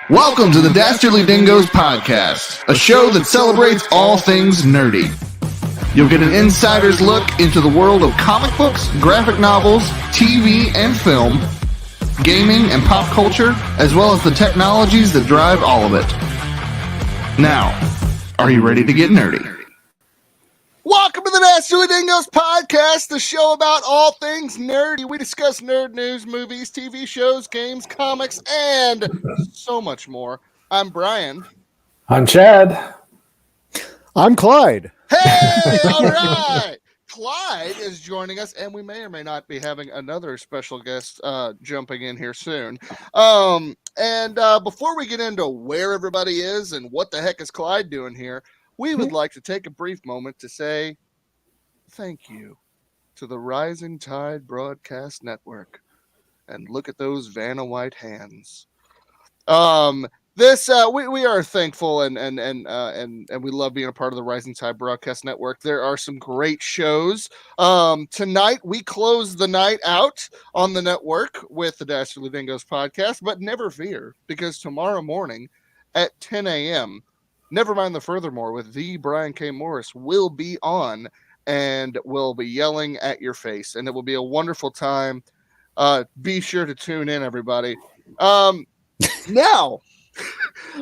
Welcome to the Dastardly Dingoes podcast, a show that celebrates all things nerdy. You'll get an insider's look into the world of comic books, graphic novels, TV and film, gaming and pop culture, as well as the technologies that drive all of it. Now, are you ready to get nerdy? Welcome to the Dastardly Dingoes podcast, the show about all things nerdy. We discuss nerd news, movies, TV shows, games, comics, and so much more. I'm Brian. I'm Chad. I'm Clyde. Hey, all right. Clyde is joining us, and we may or may not be having another special guest jumping in here soon. Before we get into where everybody is and what the heck is Clyde doing here, we would like to take a brief moment to say thank you to the Rising Tide Broadcast Network. And look at those Vanna White hands. We are thankful and we love being a part of the Rising Tide Broadcast Network. There are some great shows. Tonight we close the night out on the network with the Dastardly Dingoes podcast, but never fear, because tomorrow morning at 10 a.m., Never Mind the Furthermore with the Brian K. Morris will be on and will be yelling at your face, and it will be a wonderful time. Be sure to tune in, everybody. Now,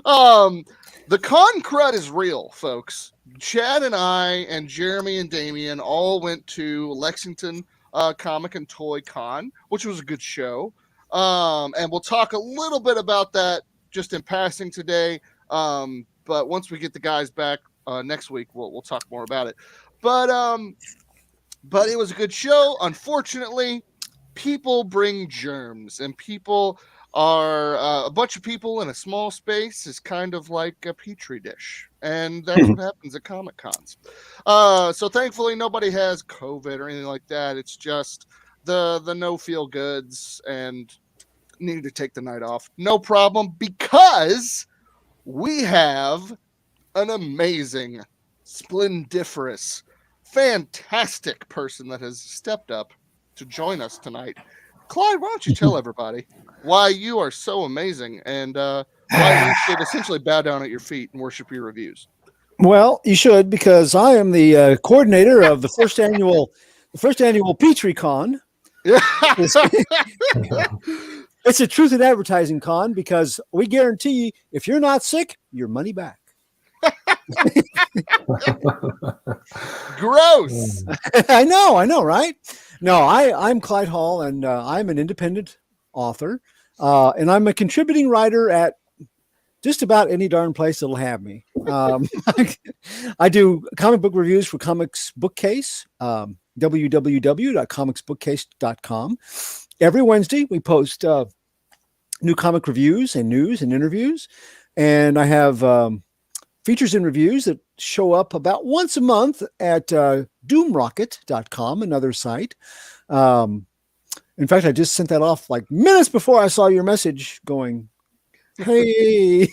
the con crud is real, folks. Chad and I and Jeremy and Damien all went to Lexington Comic and Toy Con, which was a good show. And we'll talk a little bit about that just in passing today. But once we get the guys back next week, we'll talk more about it. But it was a good show. Unfortunately, people bring germs, and people are a bunch of people in a small space is kind of like a petri dish, and that's what happens at Comic Cons. So thankfully, nobody has COVID or anything like that. It's just the no feel goods and needed to take the night off. No problem, because we have an amazing, splendiferous, fantastic person that has stepped up to join us tonight. Clyde, why don't you tell everybody why you are so amazing and why we should essentially bow down at your feet and worship your reviews? Well, you should, because I am the coordinator of the first annual PetriCon. It's a truth in advertising con, because we guarantee if you're not sick, your money back. Gross. I know, right? No, I'm Clyde Hall, and I'm an independent author, and I'm a contributing writer at just about any darn place that'll have me. I do comic book reviews for Comics Bookcase, www.comicsbookcase.com. Every Wednesday, we post new comic reviews and news and interviews. And I have features and reviews that show up about once a month at doomrocket.com, another site. In fact, I just sent that off like minutes before I saw your message going, hey,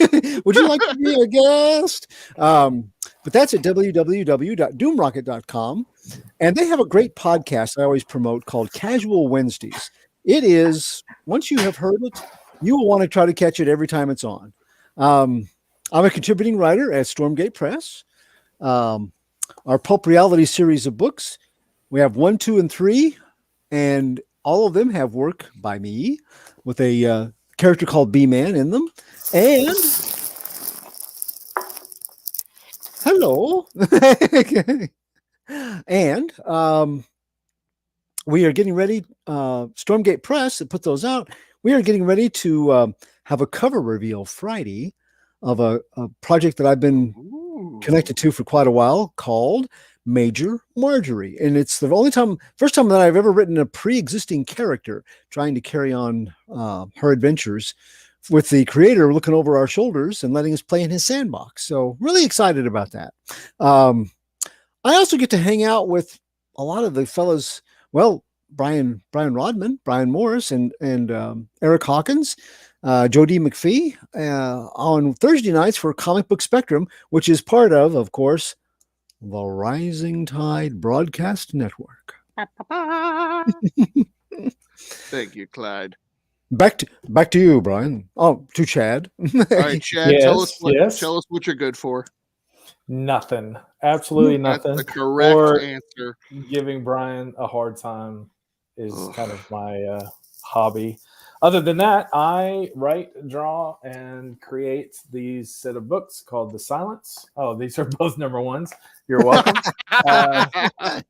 would you like to be a guest? But that's at www.doomrocket.com. And they have a great podcast I always promote called Casual Wednesdays. It is, once you have heard it, you will want to try to catch it every time it's on. I'm a contributing writer at Stormgate Press. Our Pulp Reality series of books, we have 1, 2, and 3, and all of them have work by me with a character called B-Man in them. And hello. And we are getting ready, Stormgate Press that put those out. We are getting ready to have a cover reveal Friday of a project that I've been connected to for quite a while called Major Marjorie. And it's the first time that I've ever written a pre-existing character trying to carry on her adventures, with the creator looking over our shoulders and letting us play in his sandbox. So really excited about that. I also get to hang out with a lot of the fellas, Brian Rodman, Brian Morris, and Eric Hawkins, Joe D. McPhee on Thursday nights for Comic Book Spectrum, which is part of course, the Rising Tide Broadcast Network. Thank you, Clyde. Back to you, Brian. Oh, to Chad. All right, Chad, tell us Yes. what you're good for. Nothing. Absolutely That's nothing. the correct Or answer. giving Brian a hard time is Ugh. kind of my hobby. Other than that, I write, draw, and create these set of books called The Silence. Oh, these are both number ones. You're welcome.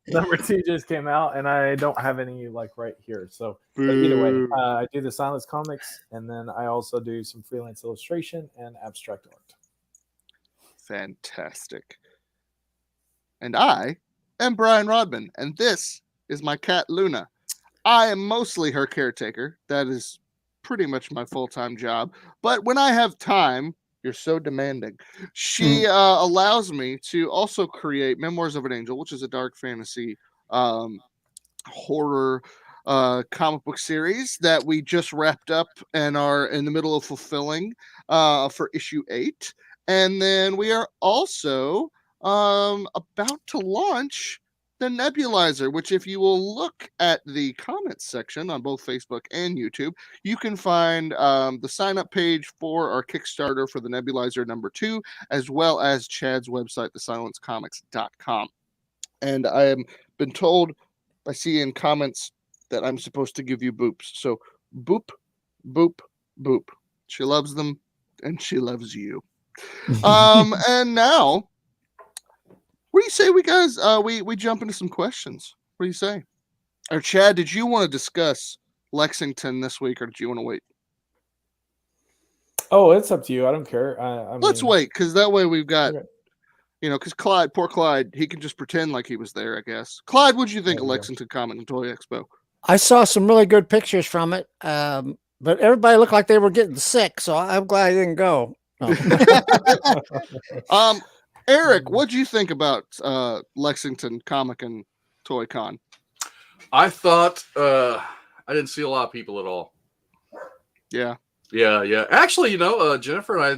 Number 2 just came out, and I don't have any right here. So but either way, Boo. I do the Silence comics, and then I also do some freelance illustration and abstract art. Fantastic. And I am Brian Rodman, and this is my cat Luna. I am mostly her caretaker. That is pretty much my full-time job. But when I have time, you're so demanding. She allows me to also create Memoirs of an Angel, which is a dark fantasy horror comic book series that we just wrapped up and are in the middle of fulfilling for issue 8. And then we are also about to launch the Nebulizer, which if you will look at the comments section on both Facebook and YouTube, you can find the sign-up page for our Kickstarter for the Nebulizer number 2, as well as Chad's website, thesilencecomics.com. And I have been told by seeing comments that I'm supposed to give you boops. So boop, boop, boop. She loves them, and she loves you. And now, what do you say we guys we jump into some questions? What do you say? Or Chad, did you want to discuss Lexington this week, or did you want to wait? Oh, it's up to you. I don't care. Let's wait, because that way we've got, Okay. because poor Clyde, he can just pretend like he was there, I guess. Clyde, what did you think of There you go. Lexington Comic and Toy Expo? I saw some really good pictures from it, but everybody looked like they were getting sick, so I'm glad I didn't go. No. Eric, what do you think about Lexington Comic and Toy Con? I thought I didn't see a lot of people at all. Yeah. Yeah. Actually, Jennifer and I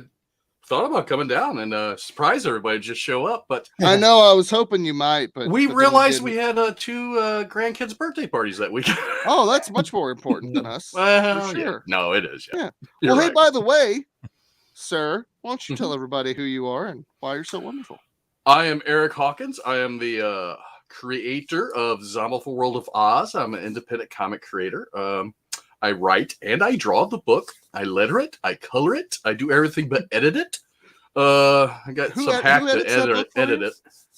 thought about coming down and surprise everybody, just show up. But I know I was hoping you might, but we then you realized we didn't. had 2 grandkids' birthday parties that week. Oh, that's much more important than us. Well, for yeah. sure. No, it is. Yeah. Yeah. You're Well, hey, right. by the way, sir, why don't you tell everybody who you are and why you're so wonderful? I am Eric Hawkins. I am the creator of Zombieful World of Oz. I'm an independent comic creator. I write and I draw the book. I letter it. I color it. I do everything but edit it. I got Who some ed- hack who to edits that book for edit you? it.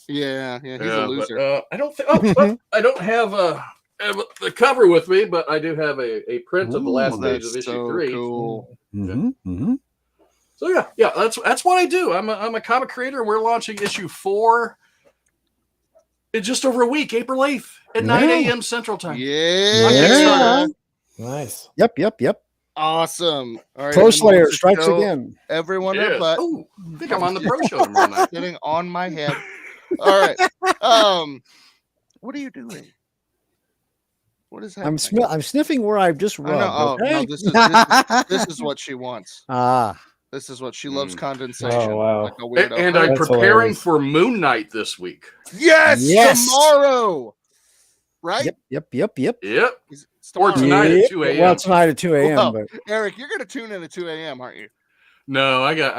Yeah, he's Yeah, a loser. But, I don't think. Oh, I don't have the cover with me, but I do have a print of the last page of That's issue so 3. cool. So yeah, that's what I do. I'm a comic creator, and we're launching issue 4 in just over a week, April 8th at 9 a.m. Central Time. Yeah. Yeah. Nice. Yep. Awesome. All right. Pro everyone Slayer wants to strikes show again. Everyone Yes. their butt. Oh, I think I'm on the pro show tomorrow night. Sitting on my head. All right. What are you doing? What is happening? I'm sniffing where I've just I rubbed. know. Oh, okay? no, this is what she wants. Ah, This is what she loves. Mm. Condensation. Oh, wow. Like a weirdo. And I'm That's preparing hilarious. for Moon Knight this week. Yes, tomorrow. Right? yep. Yep. It's Or tomorrow. tonight at 2 a.m. Well, tonight at 2 a.m. Well, but Eric, you're gonna tune in at 2 a.m., aren't you? No, I got.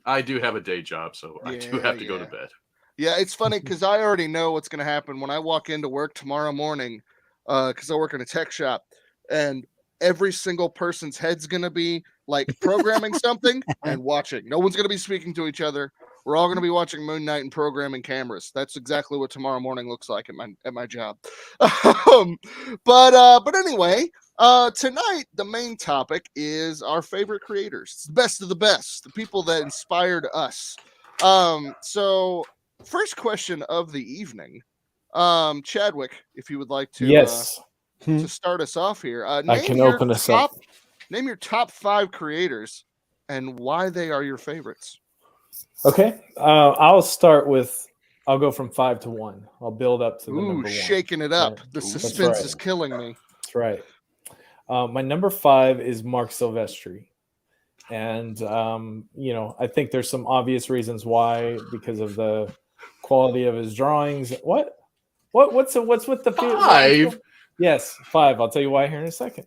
I do have a day job, so I do have to go to Yeah. bed. Yeah, it's funny because I already know what's gonna happen when I walk into work tomorrow morning. Because I work in a tech shop, and every single person's head's gonna be like programming something and watching. No one's gonna be speaking to each other. We're all gonna be watching Moon Knight and programming cameras. That's exactly what tomorrow morning looks like at my job. But anyway, tonight the main topic is our favorite creators. It's the best of the best, the people that inspired us. So first question of the evening. Chadwick, if you would like to Yes. to start us off here. I Name can your open us up. Name your top 5 creators and why they are your favorites. Okay. I'll go from 5 to 1. I'll build up to the Ooh, number 1. shaking it up. Yeah. The Ooh. suspense right. is killing me. That's right. My number 5 is Mark Silvestri. And, I think there's some obvious reasons why, because of the quality of his drawings. What's with the 5? Yes, 5. I'll tell you why here in a second.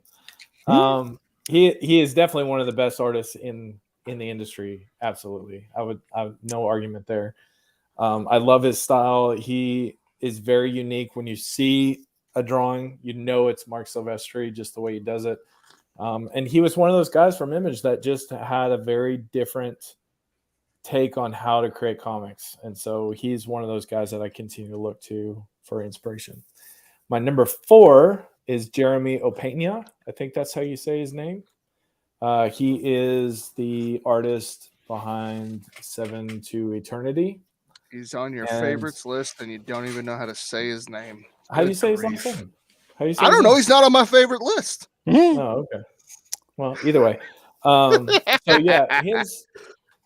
he is definitely one of the best artists in the industry. Absolutely, I would no argument there. I love his style. He is very unique. When you see a drawing, you know it's Marc Silvestri, just the way he does it. And he was one of those guys from Image that just had a very different take on how to create comics. And so he's one of those guys that I continue to look to for inspiration. My number 4 is Jeremy Opeña. I think that's how you say his name. He is the artist behind 7 to Eternity. He's on your And- favorites list, and you don't even know how to say his name. How do you Good say his grief. last name? How do you say I his don't know. name? He's not on my favorite list. Oh, okay. Well, either way. So yeah,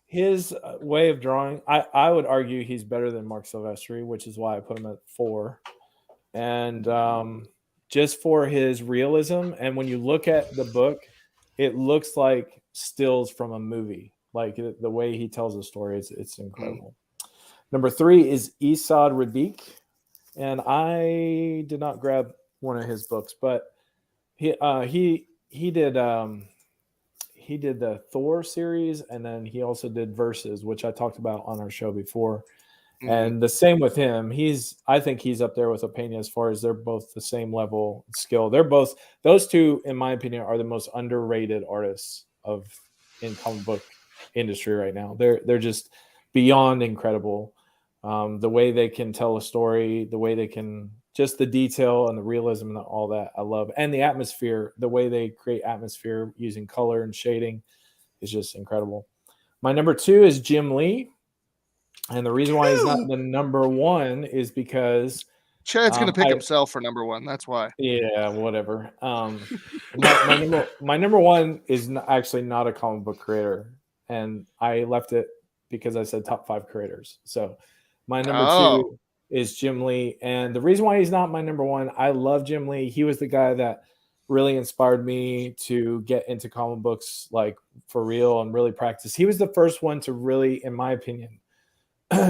his way of drawing, I would argue he's better than Marc Silvestri, which is why I put him at 4. And just for his realism, and when you look at the book, it looks like stills from a movie. Like the way he tells the story, it's incredible. Number 3 is Esad Radiq, and I did not grab one of his books, but he did the Thor series, and then he also did Versus, which I talked about on our show before. Mhm. And the same with him. I think he's up there with Opeña as far as they're both the same level of skill. Those two, in my opinion, are the most underrated artists in comic book industry right now. They're just beyond incredible. The way they can tell a story, the way they can just the detail and the realism and all that I love. And the atmosphere, the way they create atmosphere using color and shading is just incredible. My number 2 is Jim Lee. And the reason why he's not the number 1 is because Chad's going to pick I- himself for number 1. That's why. yeah, whatever. My number 1 is actually not a comic book creator, and I left it because I said top 5 creators. So my number 2 is Jim Lee, and the reason why he's not my number 1, I love Jim Lee. He was the guy that really inspired me to get into comic books, like for real, and really practice. He was the first one to really, in my opinion,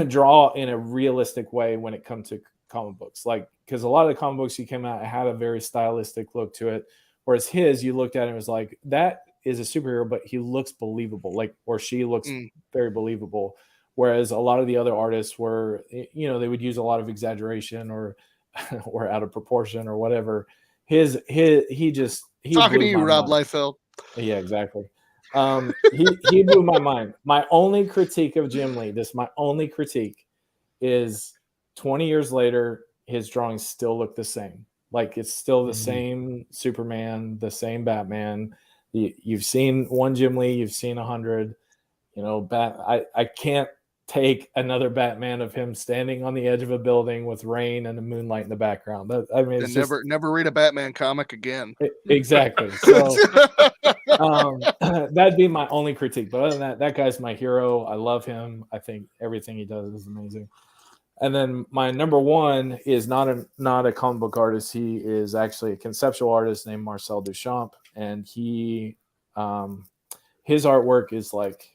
draw in a realistic way when it comes to comic books, like because a lot of the comic books he came out had a very stylistic look to it, whereas his, you looked at it and was like, that is a superhero, but he looks believable, like, or she looks very believable, whereas a lot of the other artists were, they would use a lot of exaggeration or out of proportion or whatever. He Talking to blew you, my Rob mind. Liefeld. Yeah, exactly. He blew my mind. My only critique of Jim Lee, my only critique is 20 years later, his drawings still look the same. Like it's still the same Superman, the same Batman. You've seen one Jim Lee, you've seen 100. I can't take another Batman of him standing on the edge of a building with rain and the moonlight in the background. It's never read a Batman comic again. Exactly. So that'd be my only critique. But other than that guy's my hero. I love him. I think everything he does is amazing. And then my number 1 is not a comic book artist. He is actually a conceptual artist named Marcel Duchamp, and his artwork is like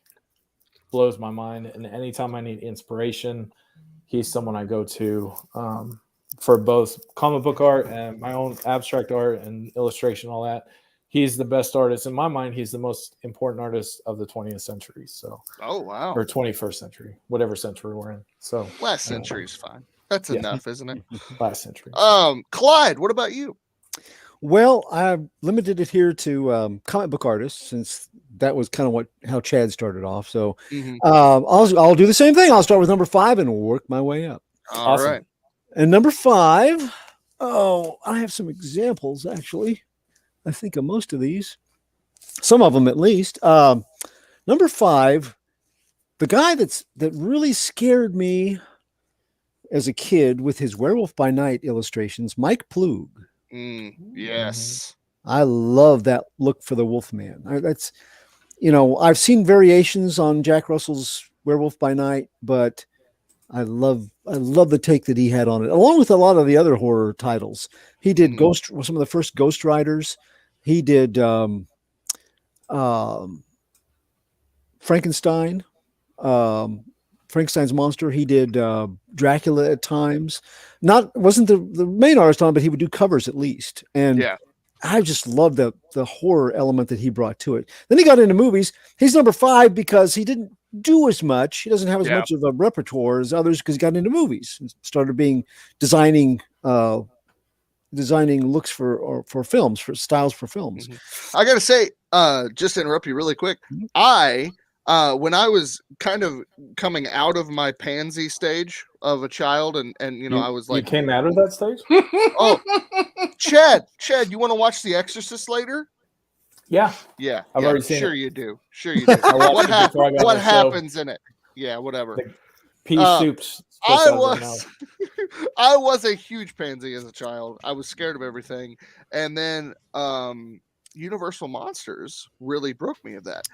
blows my mind. And anytime I need inspiration, he's someone I go to for both comic book art and my own abstract art and illustration, all that. He's the best artist in my mind. He's the most important artist of the 20th century. So, oh wow, or 21st century, whatever century we're in. So, last century is fine. That's enough, isn't it? Last century. Clyde, what about you? Well, I limited it here to comic book artists since that was kind of how Chad started off. So I'll do the same thing. I'll start with number 5 and work my way up. All right. And number 5, I have some examples actually. I think of most of these, some of them at least. Number 5, the guy that really scared me as a kid with his Werewolf by Night illustrations, Mike Ploog. Yes. I love that look for the Wolfman. That's, I've seen variations on Jack Russell's Werewolf by Night, but I love the take that he had on it, along with a lot of the other horror titles. He did some of the first Ghost Riders. He did Frankenstein, Frankenstein's monster. He did Dracula at times. Wasn't the main artist on, but he would do covers at least. And I just love the horror element that he brought to it. Then he got into movies. He's number 5 because he didn't do as much. He doesn't have as much of a repertoire as others because he got into movies and started designing looks for films, for styles for films. I gotta say, just to interrupt you really quick, I when I was kind of coming out of my pansy stage of a child, and I was like, you came out of that stage. Oh, Chad, you want to watch The Exorcist later? Yeah, I've already seen sure it. you do. Sure you do. What happens in it? Yeah, whatever. The pea soups. I was a huge pansy as a child. I was scared of everything, and then Universal Monsters really broke me of that.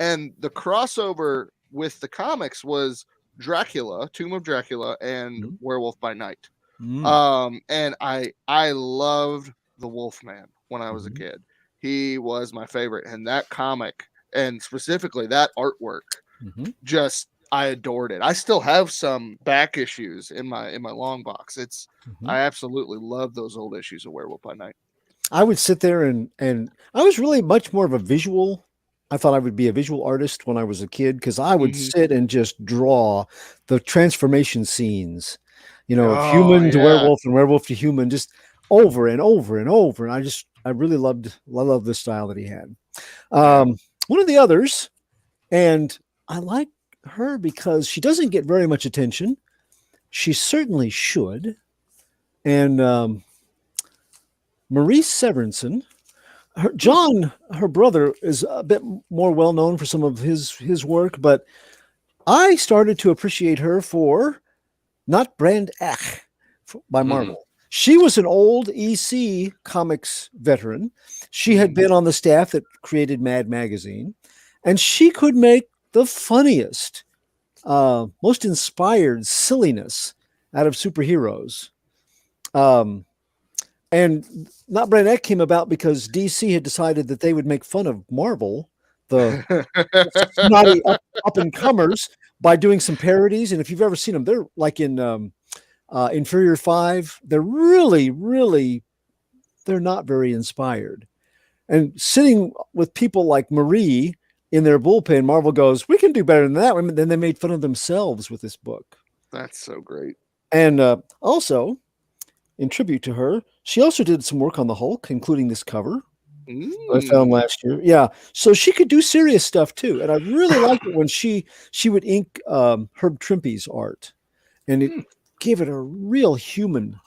And the crossover with the comics was Dracula, Tomb of Dracula, and Werewolf by Night. And I loved the Wolfman when I was a kid. He was my favorite, and that comic, and specifically that artwork, just I adored it. I still have some back issues in my long box. I absolutely love those old issues of Werewolf by Night. I would sit there and I was really much more of a visual. I thought I would be a visual artist when I was a kid because I would sit and just draw the transformation scenes, of human to werewolf and werewolf to human, just over and over and over. And I really loved the style that he had. One of the others, and I like her because she doesn't get very much attention. She certainly should. And Maurice Severinsen, John, her brother, is a bit more well known for some of his work, but I started to appreciate her for Not Brand Ech by Marvel. She was an old EC Comics veteran. She had been on the staff that created Mad Magazine, and she could make the funniest, most inspired silliness out of superheroes. And Not Brand Ech came about because DC had decided that they would make fun of Marvel, the snotty up and comers, by doing some parodies. And if you've ever seen them, they're like in Inferior 5. They're really, really, they're not very inspired. And sitting with people like Marie in their bullpen, Marvel goes, we can do better than that. And then they made fun of themselves with this book. That's so great. And also, in tribute to her, she also did some work on the Hulk, including this cover I found last year. Yeah, so she could do serious stuff too, and I really liked it when she would ink Herb Trimpe's art, and it gave it a real human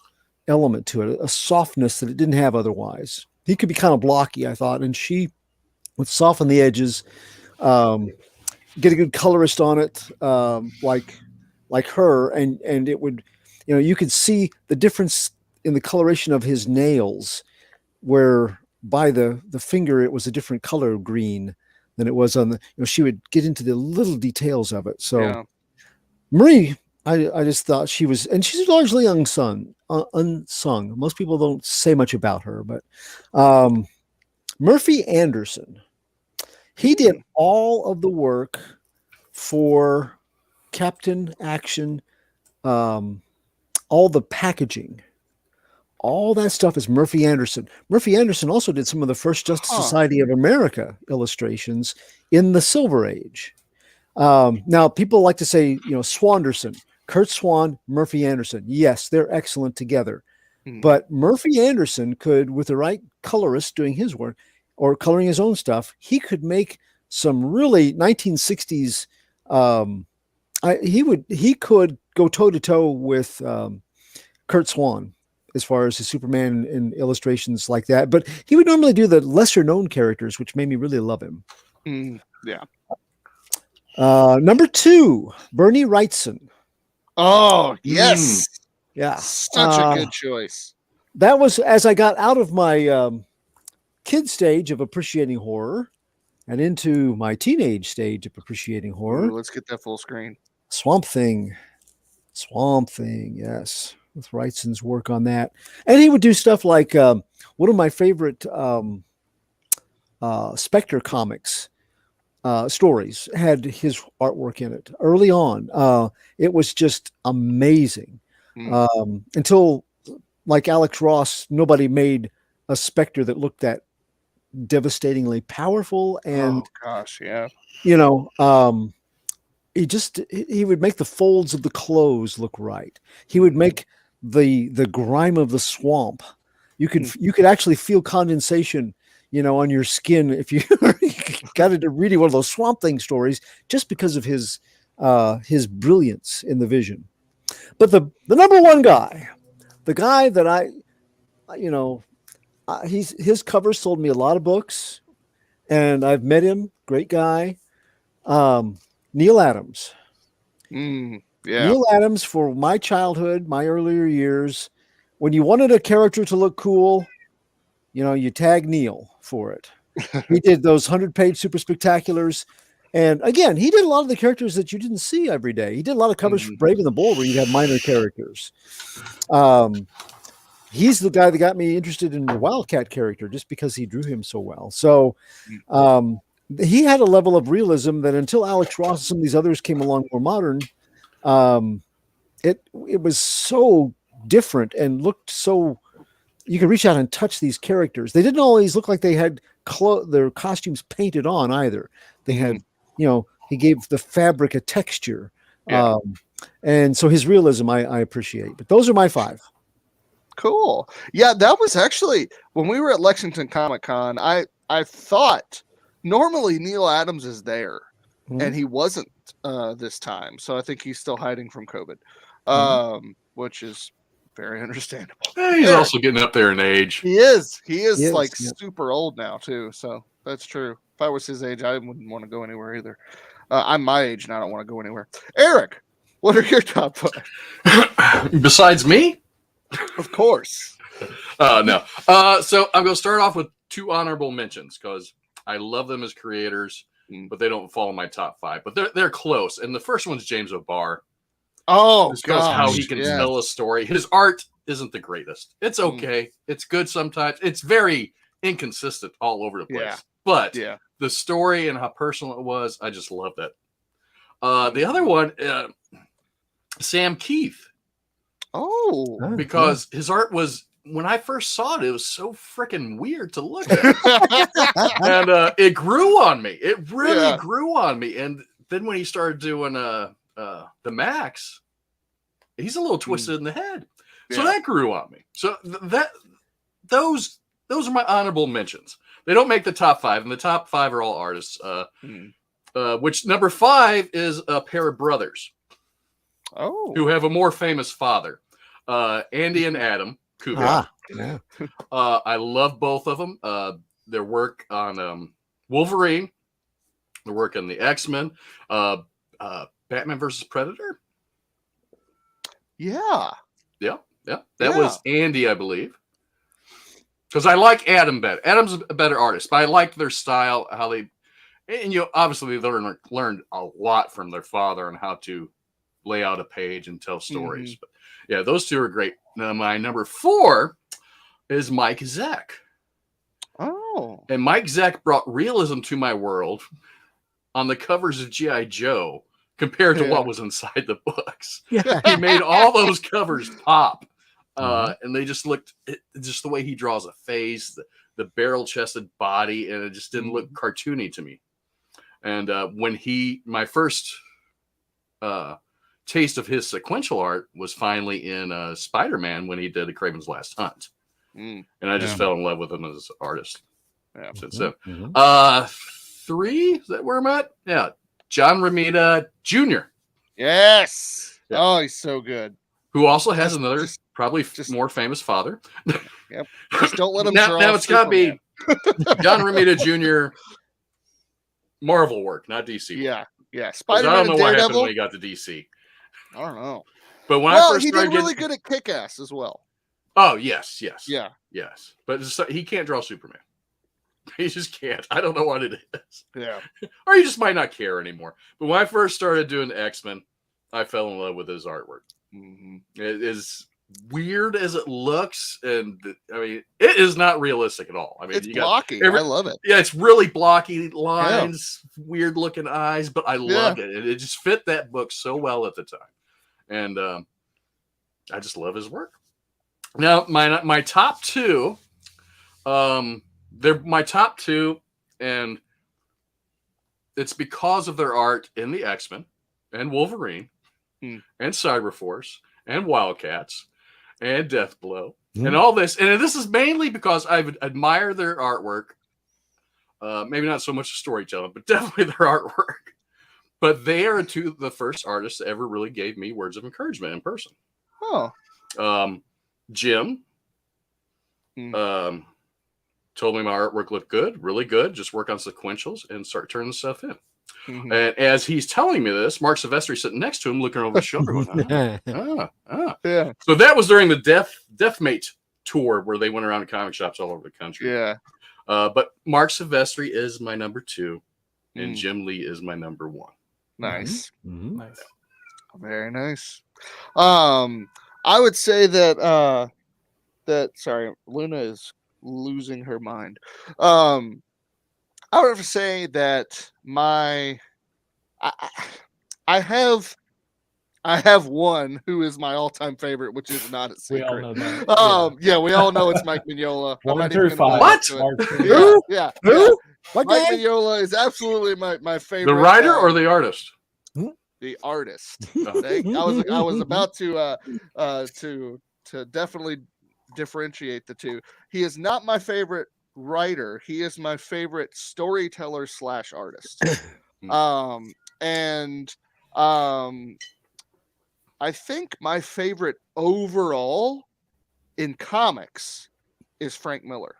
element to it, a softness that it didn't have otherwise. He could be kind of blocky, I thought, and she would soften the edges, get a good colorist on it, like her, and it would, you could see the difference in the coloration of his nails, where by the finger it was a different color of green than it was on the, she would get into the little details of it. So Marie, I just thought she was, and she's largely unsung. Most people don't say much about her, but Murphy Anderson, he did all of the work for Captain Action, all the packaging. All that stuff is Murphy Anderson. Murphy Anderson also did some of the first Justice Society of America illustrations in the Silver Age. Now, people like to say, Swanderson, Kurt Swan, Murphy Anderson. Yes, they're excellent together. But Murphy Anderson could, with the right colorist doing his work or coloring his own stuff, he could make some really 1960s. He could go toe to toe with Kurt Swan as far as his Superman and illustrations like that. But he would normally do the lesser known characters, which made me really love him. Yeah. Number 2, Bernie Wrightson. Oh, yes. Yeah. Such a good choice. That was as I got out of my kid stage of appreciating horror and into my teenage stage of appreciating horror. Ooh, let's get that full screen. Swamp Thing, yes. With Wrightson's work on that. And he would do stuff like one of my favorite Spectre comics stories had his artwork in it early on. It was just amazing. Until, like Alex Ross, nobody made a specter that looked that devastatingly powerful. And oh gosh, yeah. you know, he would make the folds of the clothes look right. He would make the grime of the swamp. You could actually feel condensation, on your skin if you got into reading one of those Swamp Thing stories, just because of his brilliance in the vision. But the number one guy, the guy that his covers sold me a lot of books, and I've met him. Great guy. Neil Adams. Yeah. Neil Adams, for my childhood, my earlier years, when you wanted a character to look cool, you tag Neil for it. He did those 100-page super spectaculars. And again, he did a lot of the characters that you didn't see every day. He did a lot of covers for Brave and the Bold where you have minor characters. He's the guy that got me interested in the Wildcat character just because he drew him so well. So he had a level of realism that until Alex Ross and some of these others came along more modern, it was so different and looked so, you could reach out and touch these characters. They didn't always look like they had their costumes painted on either. They had, he gave the fabric a texture. Yeah. And so his realism I appreciate. But those are my 5. Cool. Yeah, that was actually when we were at Lexington Comic-Con, I thought normally Neil Adams is there, and he wasn't this time. So I think he's still hiding from COVID, which is very understandable. He's also getting up there in age. He is like yeah. super old now too. So that's true. If I was his age, I wouldn't want to go anywhere either. I'm my age and I don't want to go anywhere. Eric, what are your top 5? Besides me? Of course. No. So I'm going to start off with 2 honorable mentions because I love them as creators, but they don't fall in my top 5. But they're close. And the first one's James O'Barr. Oh, Just because gosh, how he can yeah. tell a story. His art isn't the greatest. It's okay. It's good sometimes. It's very inconsistent all over the place. Yeah. But Yeah. the story and how personal it was, I just love that. The other one, Sam Keith. Oh. Because his art was, when I first saw it, it was so freaking weird to look at. And it grew on me. It really grew on me. And then when he started doing the Max, he's a little twisted in the head. So that grew on me. So those are my honorable mentions. They don't make the top 5, and the top 5 are all artists. Which number 5 is a pair of brothers. Oh. Who have a more famous father, Andy and Adam Kubert. Yeah. I love both of them. Their work on Wolverine, their work on the X-Men, Batman versus Predator. Yeah. That was Andy, I believe. Because I like Adam better. Adam's a better artist, but I like their style, how they, and obviously they learned a lot from their father on how to lay out a page and tell stories. But yeah, those 2 are great. Now my number 4 is Mike Zeck. Oh. And Mike Zeck brought realism to my world on the covers of G.I. Joe compared to what was inside the books. Yeah. He made all those covers pop. And they just looked, just the way he draws a face, the barrel-chested body, and it just didn't look cartoony to me. And when my first taste of his sequential art was finally in Spider-Man when he did A Kraven's Last Hunt. And I just fell in love with him as an artist. Yeah, since then. 3, is that where I'm at? Yeah. John Romita Jr. Yes. Yeah. Oh, he's so good. Who also has another probably more famous father. Yep. Just don't let him now it's got to be John Romita Jr. Marvel work, not DC. Yeah. I Spider-Man don't know and what happened Daredevil. when he got to DC. I don't know. But when I first he started did really good at Kick-Ass as well. Oh, yes. Yeah. Yes. But he can't draw Superman. He just can't. I don't know what it is. Yeah. Or he just might not care anymore. But when I first started doing the X-Men, I fell in love with his artwork. It is weird as it looks, and I mean, it is not realistic at all. I mean, It's blocky. I love it. Yeah, it's really blocky lines, weird looking eyes, but I loved it. It just fit that book so well at the time, and I just love his work. Now, my top 2 They're my top two, and it's because of their art in the X-Men and Wolverine and Cyberforce and Wildcats and Deathblow and all this. And this is mainly because I admire their artwork. Maybe not so much the storytelling, but definitely their artwork. But they are two of the first artists that ever really gave me words of encouragement in person. Oh. Jim told me my artwork looked good, really good. Just work on sequentials and start turning stuff in. And as he's telling me this, Mark Silvestri sitting next to him, looking over his shoulder, going, Yeah. So that was during the Deathmate tour where they went around to comic shops all over the country. Yeah. But Mark Silvestri is my number 2, and Jim Lee is my number 1. Nice. Nice. Very nice. I would say that sorry, Luna is losing her mind. I would have to say that I have one who is my all-time favorite, which is not a secret. We all know that. Yeah, we all know it's Mike Mignola. 1 through 5. What? Yeah. Who? What Mike guy? Mignola is absolutely my favorite. The writer or the artist? The artist. I was about to definitely differentiate the two. He is not my favorite writer. He is my favorite storyteller / artist. I think my favorite overall in comics is Frank Miller.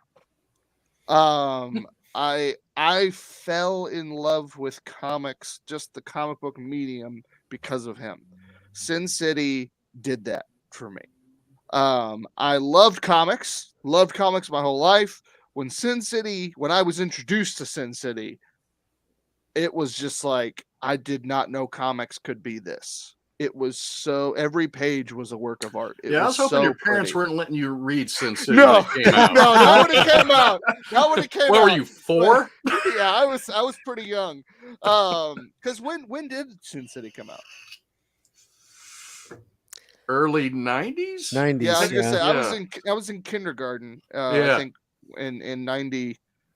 I fell in love with comics, just the comic book medium, because of him. Sin City did that for me. I loved comics my whole life. When I was introduced to Sin City, it was just like, I did not know comics could be this. It was so, every page was a work of art. I was hoping your parents weren't letting you read Sin City. No, when it came out. no, not when it came out. Not when it came out. What were you, 4? Yeah, I was pretty young. Because when did Sin City come out? Early 90s? 90s. Yeah, I was gonna say Yeah. I was in kindergarten. Yeah. I think in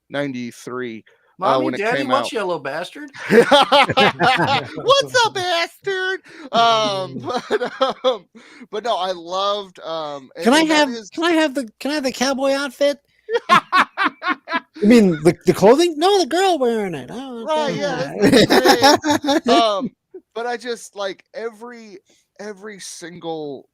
93. Mommy, when it Daddy, came what's out. yellow bastard? What's up, bastard? But no, I loved. Can I have the cowboy outfit? You mean the clothing? No, the girl wearing it. Oh, Right, okay. yeah, that's great. But I just like every single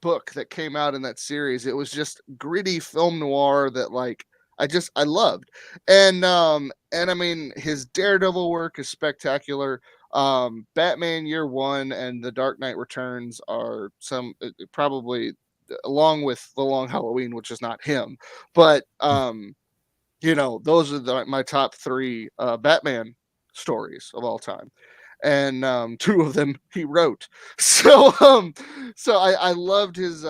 book that came out in that series. It was just gritty film noir that like I loved. And I mean, his Daredevil work is spectacular. Batman Year One and The Dark Knight Returns are probably, along with The Long Halloween, which is not him, but those are my top 3 Batman stories of all time. And 2 of them he wrote. So I loved his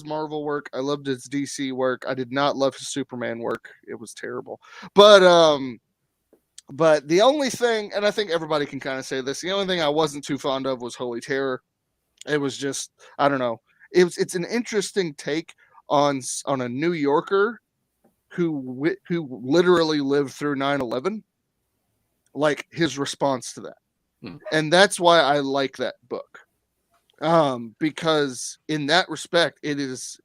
Marvel work. I loved his DC work. I did not love his Superman work. It was terrible. But the only thing, and I think everybody can kind of say this, the only thing I wasn't too fond of was Holy Terror. It was just, I don't know. It's an interesting take on a New Yorker who literally lived through 9/11, like his response to that. And that's why I like that book. Because in that respect, it's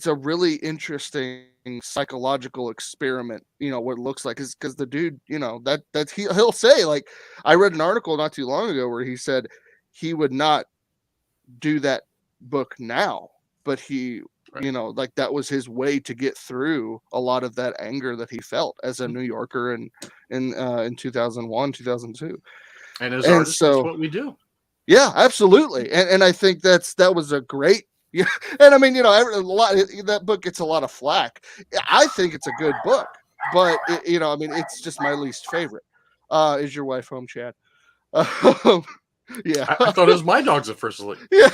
a really interesting psychological experiment, what it looks like, is because the dude, he'll say, like, I read an article not too long ago where he said he would not do that book now, but he, like that was his way to get through a lot of that anger that he felt as a New Yorker in 2001, 2002. And as artists, so, that's what we do. Yeah, absolutely. And I think that was a great, yeah. And I mean, that book gets a lot of flack. I think it's a good book, but it's just my least favorite. Is your wife home, Chad? Yeah, I thought it was my dogs at first. Like, yeah.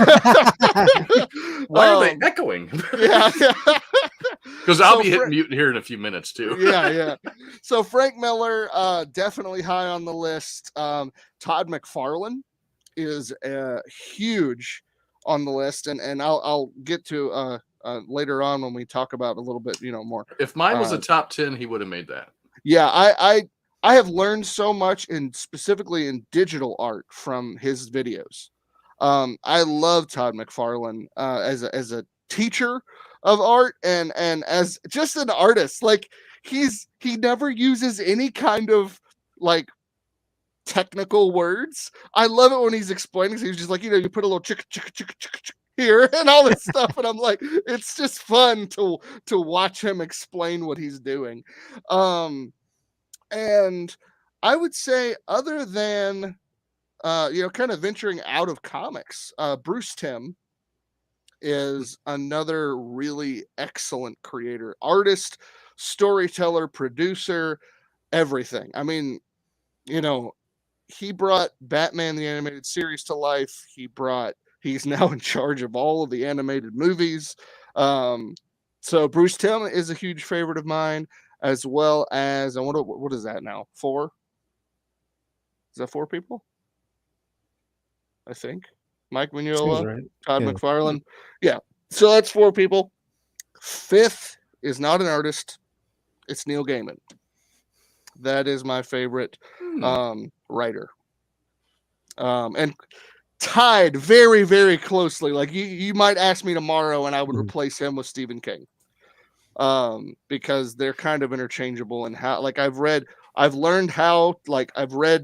why are they echoing? Yeah, because I'll be hitting mute here in a few minutes too. Yeah. So Frank Miller, definitely high on the list. Todd McFarlane is huge on the list, and I'll get to later on when we talk about a little bit, more. If mine was a top 10, he would have made that. Yeah, I have learned so much specifically in digital art from his videos. I love Todd McFarlane as a teacher of art and as just an artist. Like he never uses any kind of like technical words. I love it when he's explaining. So he's just like, you put a little chick here and all this stuff, and I'm like, it's just fun to watch him explain what he's doing. And I would say, other than kind of venturing out of comics, Bruce Timm is another really excellent creator, artist, storyteller, producer, everything. I mean, he brought Batman the Animated Series to life. He's now in charge of all of the animated movies. So Bruce Timm is a huge favorite of mine, as well as, what is that now? 4? Is that 4 people? I think. Mike Mignola, right. Todd Yeah. McFarlane. Yeah. So that's 4 people. 5th is not an artist. It's Neil Gaiman. That is my favorite writer. And tied very, very closely. Like you might ask me tomorrow and I would replace him with Stephen King. Because they're kind of interchangeable in how, like, I've read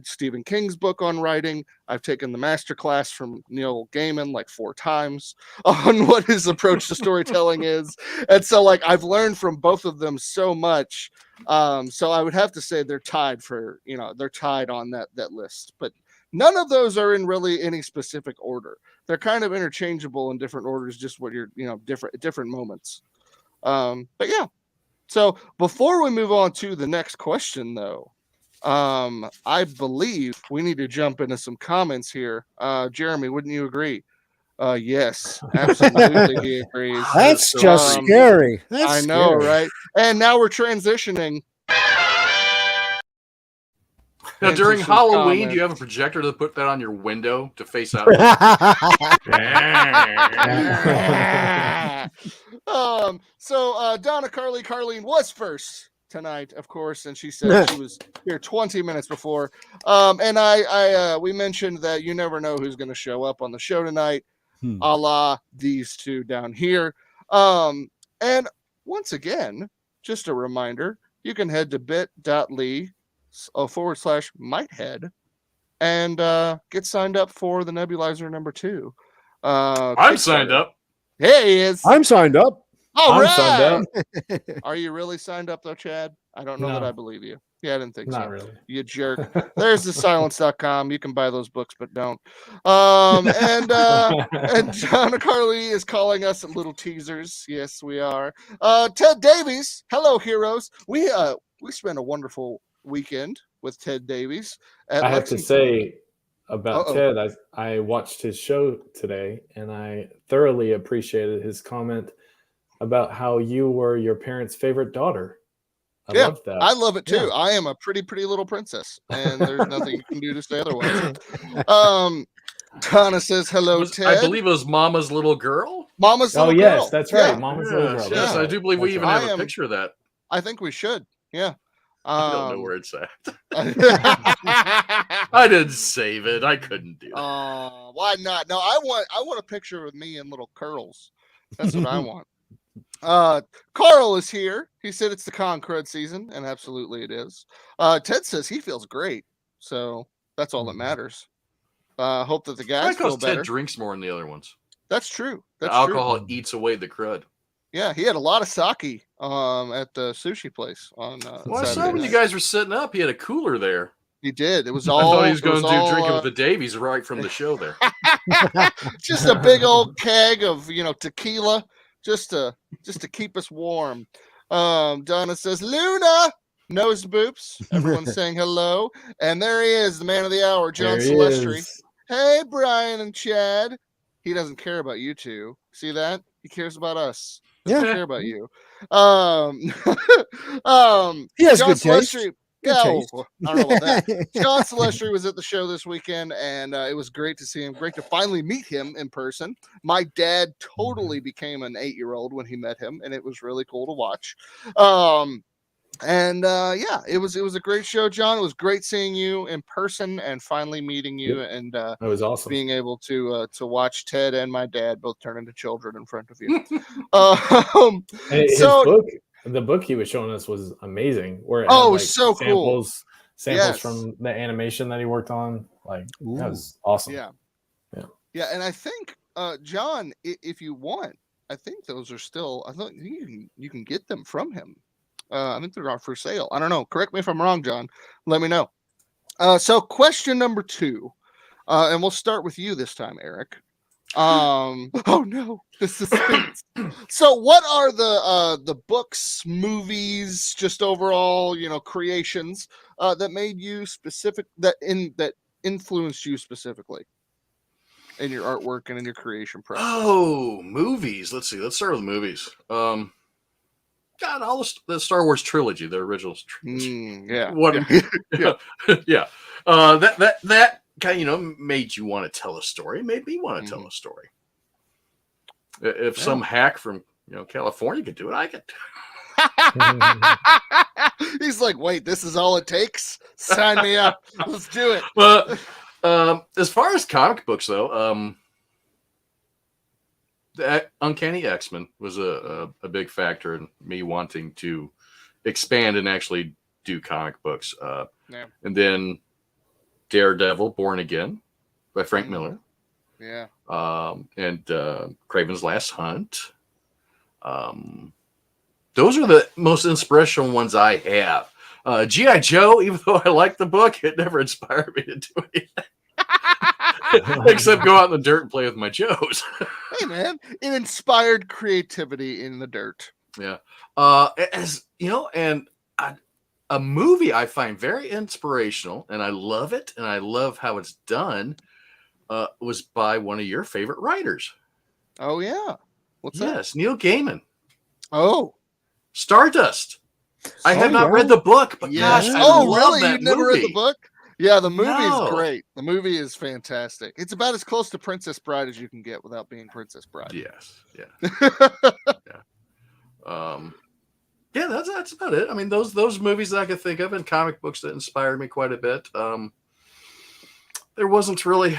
Stephen King's book on writing. I've taken the master class from Neil Gaiman like 4 times on what his approach to storytelling is. And so like I've learned from both of them so much. So I would have to say they're tied on that list, but none of those are in really any specific order. They're kind of interchangeable in different orders, just what you're, different moments. But yeah. So before we move on to the next question, though, I believe we need to jump into some comments here. Jeremy, wouldn't you agree? Yes, absolutely, he agrees. That's just scary. I know, right? And now we're transitioning. Now, during some Halloween, comments. do you have a projector to put that on your window to face out? So Donna Carlene was first tonight, of course, and she said she was here 20 minutes before. And we mentioned that you never know who's going to show up on the show tonight, a la these two down here. And once again, just a reminder, you can head to bit.ly/Mighthead and get signed up for the Nebulizer number 2. I'm signed up. Hey, he is. I'm signed up. All I'm right. signed up. Are you really signed up though, Chad? I don't know No. that I believe you. Yeah, I didn't think so. Not really. You jerk. There's the silence.com. You can buy those books, but don't. And John Carly is calling us little teasers. Yes, we are. Ted Davies. Hello, heroes. We spent a wonderful weekend with Ted Davies at I have to Lexington. say about Ted, I watched his show today and I thoroughly appreciated his comment about how you were your parents' favorite daughter. I love that. I love it too. Yeah. I am a pretty little princess, and there's nothing you can do to say otherwise. Donna says hello, Ted. I believe it was Mama's little girl. Mama's little girl. Yes, that's right. Yeah. Mama's little girl. Yes, I do believe we even right. have a picture of that. I think we should. Yeah. I don't know where it's at. I didn't save it. I couldn't do it. Why not? No, I want a picture with me in little curls. That's what I want. Carl is here. He said it's the con crud season, and absolutely it is. Ted says he feels great, so that's all that matters. Hope that the guys feel because better. Ted drinks more than the other ones. That's true. The That's alcohol true. eats away the crud. Yeah, he had a lot of sake at the sushi place on Well, I saw Saturday when you night. guys were setting up, he had a cooler there. He did. It was I all. thought he was it going to do all, drinking with the Davies right from the show there. just a big old keg of tequila, just to keep us warm. Donna says Luna nose boops. Everyone's saying hello, and there he is, the man of the hour, John There he Celestri. is. Hey, Brian and Chad. He doesn't care about you two. See that? He cares about us. Doesn't care about you. He has John good taste. Celestri, Good Yeah, taste. well, I don't know about that. John Celestri was at the show this weekend, and it was great to see him. Great to finally meet him in person. My dad totally became an 8-year-old when he met him, and it was really cool to watch. Yeah, it was a great show, John. It was great seeing you in person and finally meeting you, and That was awesome. being able to watch Ted and my dad both turn into children in front of you. Um, And his so book, the book he was showing us was amazing. Where it Oh, had, it was so cool. samples Yes. from the animation that he worked on. Like Ooh. that was awesome. yeah, and I think John, if you want, I think those are still. I think you can get them from him. I think they're not for sale. I don't know. Correct me if I'm wrong, John. Let me know. So question number 2, and we'll start with you this time, Eric. Oh no, the suspense. So what are the books, movies, just overall, creations that made you specific, that influenced you specifically in your artwork and in your creation process? Oh, movies. Let's see. Let's start with movies. God, all the Star Wars trilogy, the original trilogy. Yeah. What? Yeah. Yeah. That kind of, made you want to tell a story. Made me want to tell a story. If some hack from California could do it, I could. He's like, wait, this is all it takes? Sign me up. Let's do it. Well, as far as comic books, though, the Uncanny X-Men was a big factor in me wanting to expand and actually do comic books. And then Daredevil, Born Again by Frank Miller. Yeah. And Kraven's Last Hunt. Those are the most inspirational ones I have. G.I. Joe, even though I like the book, it never inspired me to do anything. Except go out in the dirt and play with my Joes. Hey, man, it inspired creativity in the dirt. Yeah. As you know, and a movie I find very inspirational, and I love it, and I love how it's done, was by one of your favorite writers. Oh, yeah. What's that? Yes, Neil Gaiman. Oh. Stardust. I have not read the book, but Yes. gosh, I Oh, love really? that You've never movie. read the book? Yeah, the movie No. is great. The movie is fantastic. It's about as close to Princess Bride as you can get without being Princess Bride. Yes. Yeah. Yeah, that's about it. I mean, those movies that I could think of and comic books that inspired me quite a bit. There wasn't really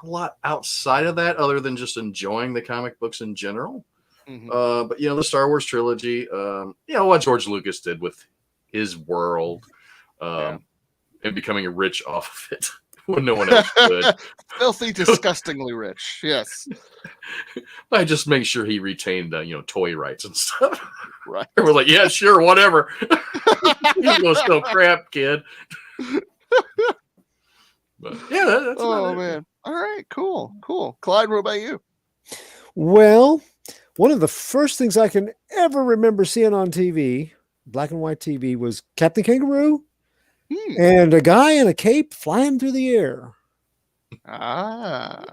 a lot outside of that other than just enjoying the comic books in general. Mhm. But the Star Wars trilogy, what George Lucas did with his world, and becoming rich off of it when no one else could. Filthy, disgustingly rich. Yes. I just make sure he retained, toy rights and stuff. Right. We're like, yeah, sure, whatever. You go still crap, kid. But yeah, that's about it. Man. All right, cool. Clyde, what about you? Well, one of the first things I can ever remember seeing on TV, black and white TV, was Captain Kangaroo and a guy in a cape flying through the air.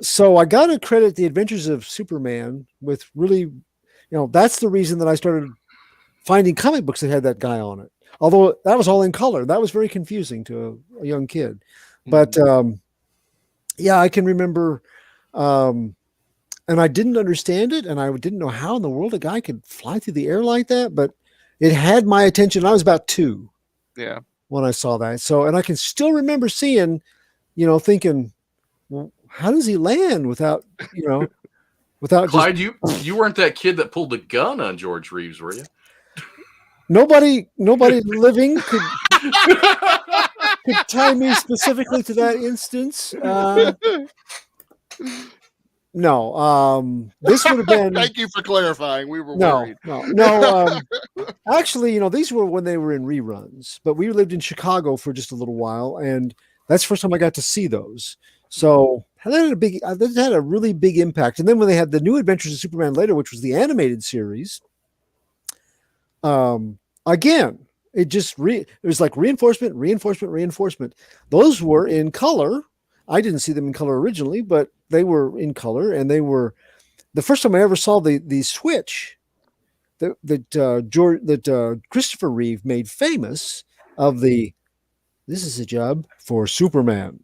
So I got to credit the Adventures of Superman with really, that's the reason that I started finding comic books that had that guy on it. Although that was all in color. That was very confusing to a young kid. But I can remember, and I didn't understand it, and I didn't know how in the world a guy could fly through the air like that, but it had my attention. I was about 2 when I saw that. So, and I can still remember seeing, thinking, well, how does he land without Clyde, you weren't that kid that pulled the gun on George Reeves, were you? Nobody living could tie me specifically to that instance. No, this would have been. Thank you for clarifying. We were worried. No. Actually, these were when they were in reruns, but we lived in Chicago for just a little while, and that's the first time I got to see those. So that had a really big impact. And then when they had the New Adventures of Superman later, which was the animated series, again, it was like reinforcement. Those were in color. I didn't see them in color originally, but they were in color, and they were the first time I ever saw the switch that Christopher Reeve made famous of the this is a job for Superman.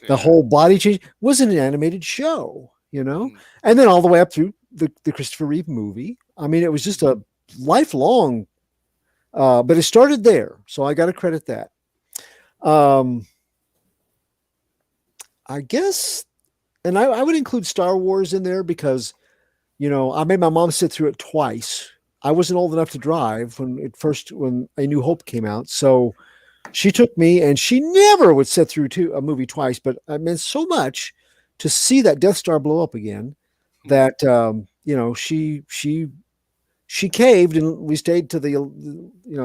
The Yeah. whole body change was an animated show, you know, Mm. and then all the way up through the Christopher Reeve movie. I mean, it was just a lifelong, but it started there. So I got to credit that. I guess, and I would include Star Wars in there because, you know, I made my mom sit through it twice. I wasn't old enough to drive when A New Hope came out. So she took me, and she never would sit through a movie twice, but it meant so much to see that Death Star blow up again that, you know, she caved, and we stayed to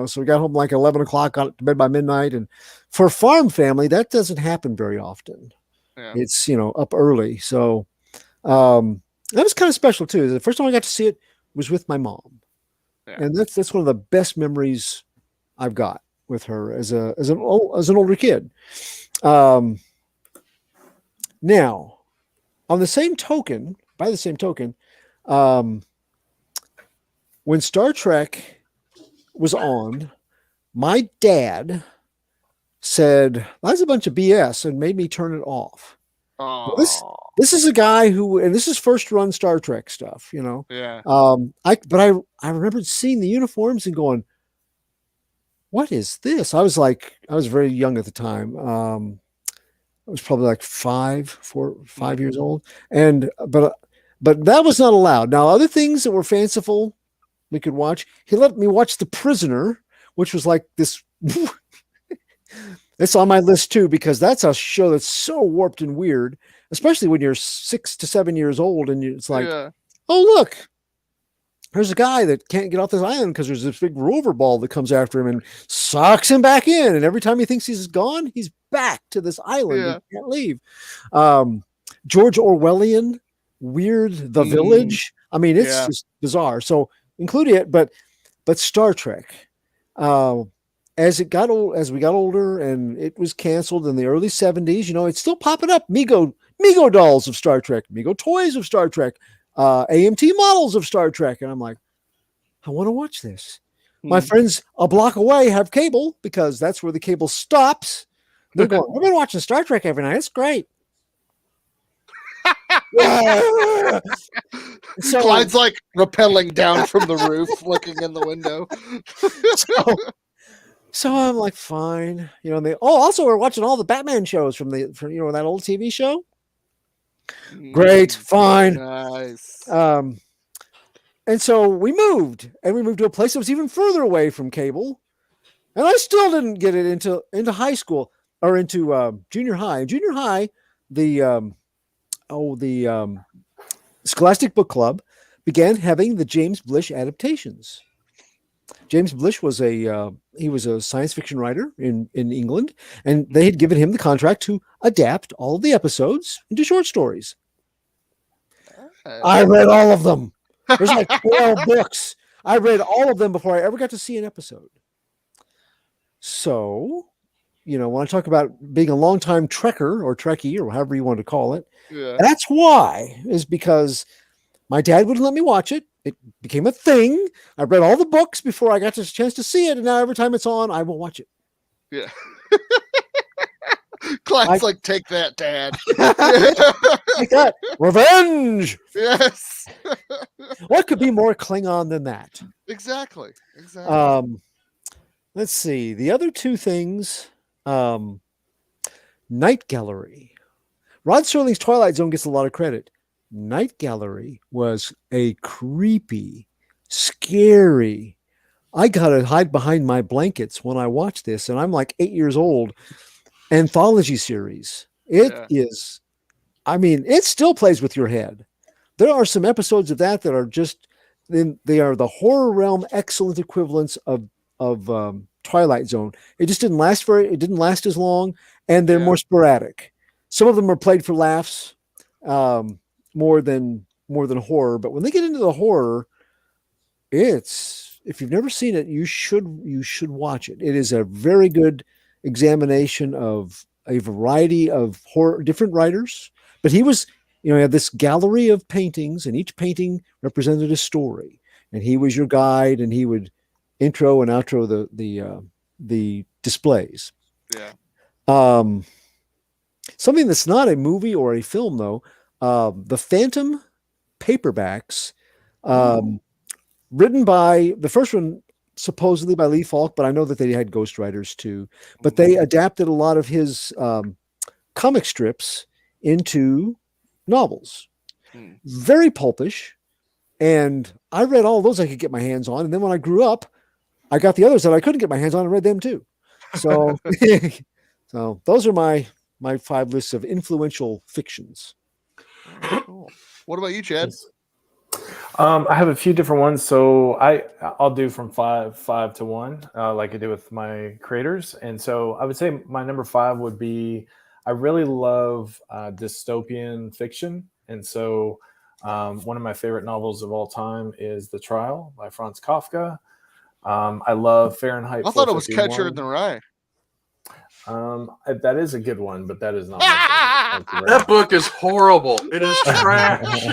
so we got home like 11 o'clock, got to bed by midnight. And for a farm family, that doesn't happen very often. Yeah. It's, you know, up early. So, that was kind of special too. The first time I got to see it was with my mom. Yeah. And that's one of the best memories I've got with her as an older kid. Now, by the same token, when Star Trek was on, my dad said that's a bunch of BS and made me turn it off. Oh, This is a guy and this is first run Star Trek stuff, you know. yeah. I remember seeing the uniforms and going, what is this? I was very young at the time. I was probably like 5 years old. But that was not allowed. Now, other things that were fanciful we could watch. He let me watch The Prisoner, which was like this. It's on my list too, because that's a show that's so warped and weird, especially when you're 6 to 7 years old. And it's like, Yeah. oh, look, there's a guy that can't get off this island because there's this big rover ball that comes after him and sucks him back in. And every time he thinks he's gone, he's back to this island. Yeah. He can't leave. George Orwellian, Weird, The Village. I mean, it's Yeah. just bizarre. So include it, but Star Trek, as we got older and it was canceled in the early 70s, you know, it's still popping up. Mego dolls of Star Trek, Mego toys of Star Trek, AMT models of Star Trek. And I'm like, I want to watch this. My friends a block away have cable because that's where the cable stops. They're going, I've been watching Star Trek every night. It's great. So Clyde's like rappelling down from the roof, looking in the window. so I'm like, fine, you know. And also we're watching all the Batman shows from you know, that old TV show. Great, fine, Nice. and so we moved to a place that was even further away from cable, and I still didn't get it into high school or into junior high. In junior high, the Scholastic Book Club began having the James Blish adaptations. James Blish was he was a science fiction writer in England, and they had given him the contract to adapt all of the episodes into short stories. I read all of them. There's like 12 books. I read all of them before I ever got to see an episode. So, you know, when I talk about being a longtime Trekker or Trekkie or however you want to call it, Yeah. that's why, is because my dad wouldn't let me watch it. It became a thing. I read all the books before I got a chance to see it, and now every time it's on, I will watch it. Yeah. Clyde's like, take that, Dad. Like that. Revenge! Yes. What could be more Klingon than that? Exactly. Exactly. Let's see. The other two things, Night Gallery. Rod Serling's Twilight Zone gets a lot of credit. Night Gallery was a creepy, scary. I got to hide behind my blankets when I watched this, and I'm like 8 years old. Anthology series. It is, I mean, it still plays with your head. There are some episodes of that are just, they are the horror realm excellent equivalents of Twilight Zone. It just didn't last as long, and they're more sporadic. Some of them are played for laughs, more than horror. But when they get into the horror, if you've never seen it, you should watch it. It is a very good examination of a variety of horror, different writers. But he was, you know, he had this gallery of paintings, and each painting represented a story. And he was your guide, and he would intro and outro the displays. Yeah. Something that's not a movie or a film, though. The Phantom paperbacks, written by the first one supposedly by Lee Falk, but I know that they had ghostwriters too. But they adapted a lot of his comic strips into novels. Very pulpish. And I read all those I could get my hands on. And then when I grew up, I got the others that I couldn't get my hands on and read them too. So, so those are my 5 lists of influential fictions. Cool. What about you, Chad? I have a few different ones, so I'll do from five to 1, like I do with my creators. And so I would say my number 5 would be, I really love dystopian fiction, and so one of my favorite novels of all time is The Trial by Franz Kafka. I love Fahrenheit. I thought it was Catcher in the Rye. That is a good one, but that is not my favorite. That book is horrible. It is trash.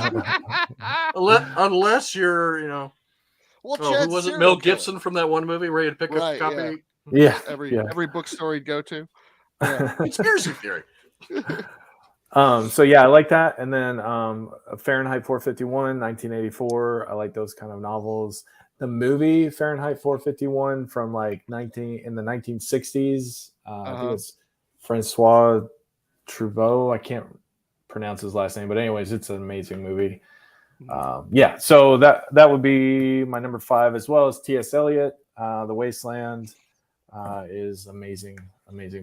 Unless you're, Well, who was it? Mel Gibson from that one movie where you had to pick up a copy. Yeah. Every bookstore you'd go to. Yeah. Conspiracy theory. So yeah, I like that. And then Fahrenheit 451, 1984. I like those kind of novels. The movie Fahrenheit 451 from like in the 1960s. I think it's Francois Truffaut. I can't pronounce his last name, but anyways, it's an amazing movie. Yeah, so that would be my number 5, as well as T.S. Eliot. The Wasteland is amazing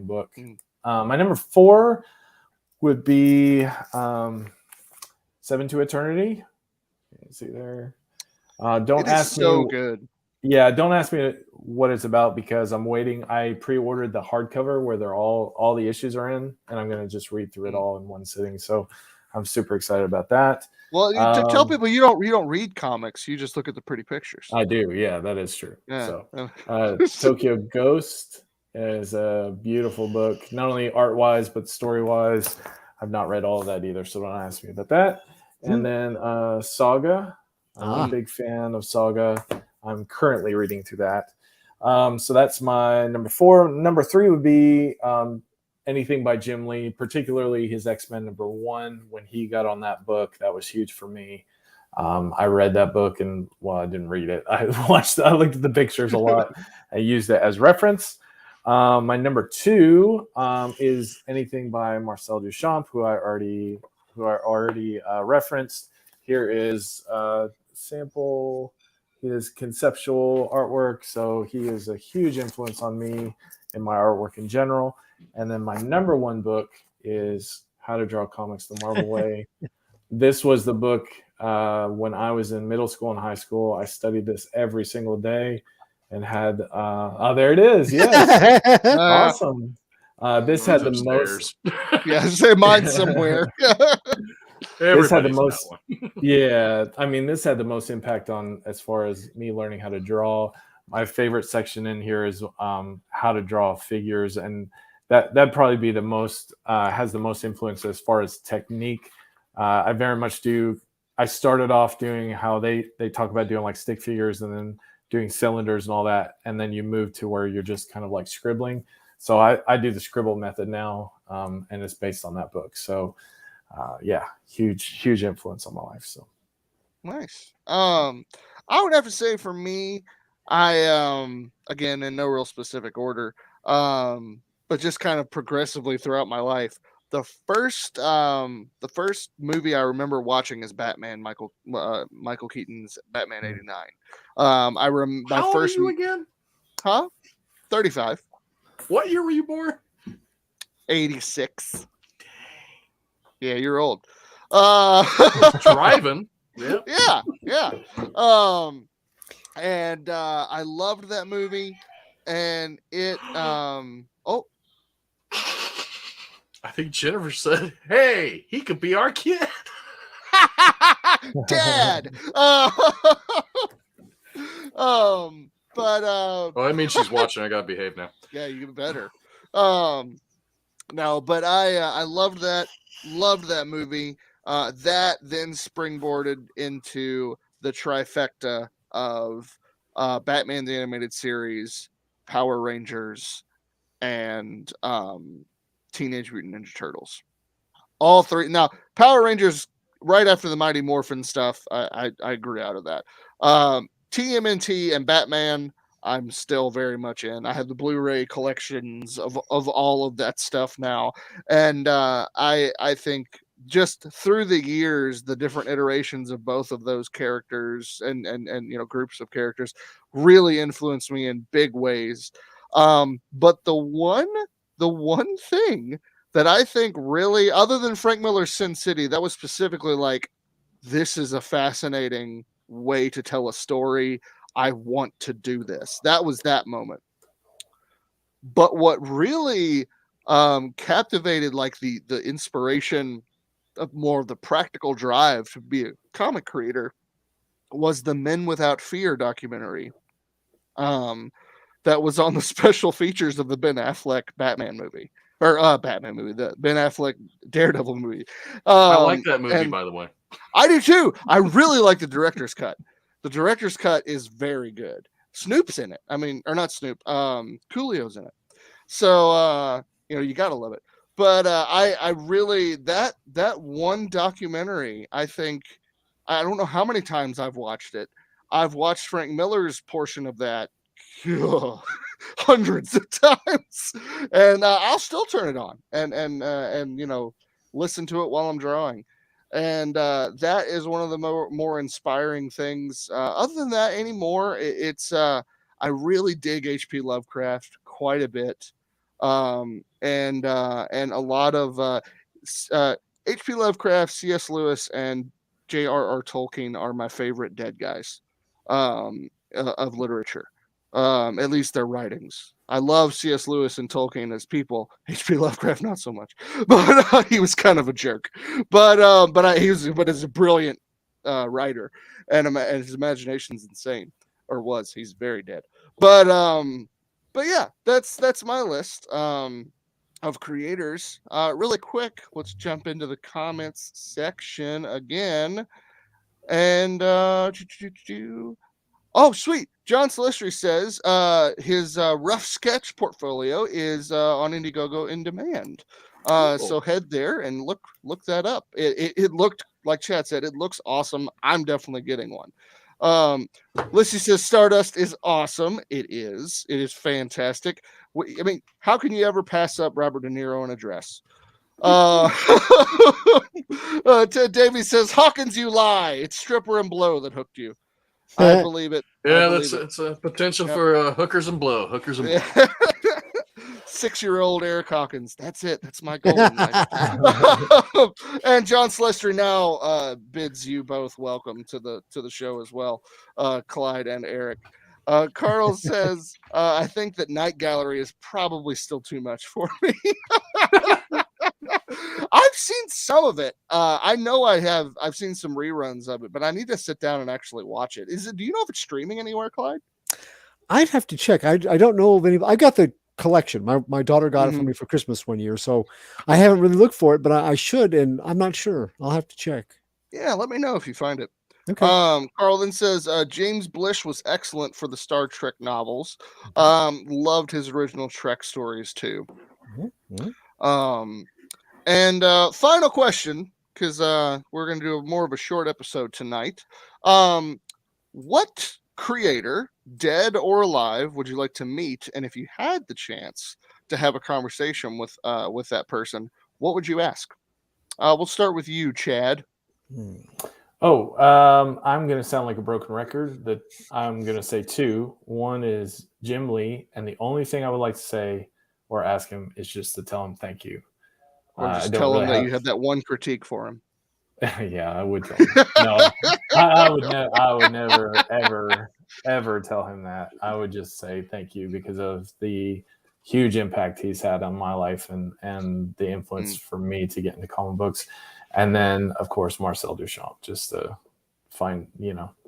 book. My number 4 would be 7 to Eternity. Let's see there. Don't ask me. So good. Yeah, don't ask me what it's about because I'm waiting. I pre-ordered the hardcover where all the issues are in, and I'm going to just read through it all in one sitting. So I'm super excited about that. Well, to tell people you don't read comics, you just look at the pretty pictures. I do. Yeah, that is true. Yeah. So Tokyo Ghost is a beautiful book, not only art-wise but story-wise. I've not read all of that either, so don't ask me about that. And then Saga. I'm a big fan of Saga. I'm currently reading through that. So that's my number 4. Number 3 would be anything by Jim Lee, particularly his X-Men #1. When he got on that book, that was huge for me. I read that book and, well, I didn't read it. I looked at the pictures a lot. I used it as reference. My number 2 is anything by Marcel Duchamp, who I already referenced. Here is sample his conceptual artwork, so he is a huge influence on me in my artwork in general. And then my number 1 book is How to Draw Comics the Marvel Way. This was the book when I was in middle school and high school. I studied this every single day and had there it is. Yes. Awesome. This had the most say mine somewhere. This had the most this had the most impact on as far as me learning how to draw. My favorite section in here is how to draw figures, and that'd probably be the most has the most influence as far as technique. I very much do. I started off doing how they talk about doing like stick figures and then doing cylinders and all that, and then you move to where you're just kind of like scribbling. So I do the scribble method now, and it's based on that book. So huge influence on my life. So nice. I would have to say for me, I again in no real specific order, but just kind of progressively throughout my life. The first movie I remember watching is Batman, Michael Keaton's Batman '89. I remember How old are you again? 35. What year were you born? 86. Yeah, you're old. Driving. Yeah. Yeah. And I loved that movie, and it I think Jennifer said, "Hey, he could be our kid." Dad. Well, I mean, she's watching. I gotta behave now. Yeah, you better. No, but I loved that movie. That then springboarded into the trifecta of Batman the Animated Series, Power Rangers, and Teenage Mutant Ninja Turtles. All three. Now, Power Rangers, right after the Mighty Morphin stuff, I grew out of that. TMNT and Batman, I'm still very much in. I have the Blu-ray collections of all of that stuff now, and I think just through the years, the different iterations of both of those characters and groups of characters really influenced me in big ways. But the one thing that I think really, other than Frank Miller's Sin City, that was specifically like, this is a fascinating way to tell a story. I want to do this. That was that moment. But what really captivated like the inspiration of more of the practical drive to be a comic creator was the Men Without Fear documentary that was on the special features of the Ben Affleck Batman movie. Or Batman movie, the Ben Affleck Daredevil movie. I like that movie, by the way. I do too. I really like the director's cut. The director's cut is very good. Snoop's in it. I mean, or not Snoop. Coolio's in it. So you gotta love it. But I really that one documentary, I think, I don't know how many times I've watched it. I've watched Frank Miller's portion of that hundreds of times, and I'll still turn it on and listen to it while I'm drawing. And that is one of the more inspiring things. Other than that, anymore, it's I really dig H.P. Lovecraft quite a bit, and a lot of H.P. Lovecraft, C.S. Lewis, and J.R.R. Tolkien are my favorite dead guys of literature. At least their writings. I love C.S. Lewis and Tolkien as people. H.P. Lovecraft not so much, but he was kind of a jerk. But he's a brilliant writer, and his imagination's insane, or was. He's very dead. But yeah, that's my list of creators. Really quick, let's jump into the comments section again, and oh, sweet. John Celestri says his rough sketch portfolio is on Indiegogo in demand. So head there and look that up. It looked, like Chad said, it looks awesome. I'm definitely getting one. Lissy says Stardust is awesome. It is. It is fantastic. I mean, how can you ever pass up Robert De Niro in a dress? Ted Davies says, Hawkins, you lie. It's Stripper and Blow that hooked you. I believe it. Yeah, it's a potential for hookers and blow. Hookers and blow. 6-year-old Eric Hawkins. That's it. That's my goal in life. And John Celestri now bids you both welcome to the show as well, Clyde and Eric. Carl says, I think that Night Gallery is probably still too much for me. I've seen some of it. I know I've seen some reruns of it, but I need to sit down and actually watch it. Do you know if it's streaming anywhere, Clyde? I'd have to check. I don't know of any. I got the collection. My daughter got it for me for Christmas one year, so I haven't really looked for it, but I should, and I'm not sure. I'll have to check. Yeah, let me know if you find it. Okay. Carl then says James Blish was excellent for the Star Trek novels. Loved his original Trek stories too. And final question, because we're going to do more of a short episode tonight. What creator, dead or alive, would you like to meet? And if you had the chance to have a conversation with that person, what would you ask? We'll start with you, Chad. I'm going to sound like a broken record. That I'm going to say two. One is Jim Lee, and the only thing I would like to say or ask him is just to tell him thank you. Or just tell him that you have that one critique for him. Yeah, I would tell him. No, I would never, ever tell him that. I would just say thank you because of the huge impact he's had on my life and the influence for me to get into comic books. And then, of course, Marcel Duchamp, just to find,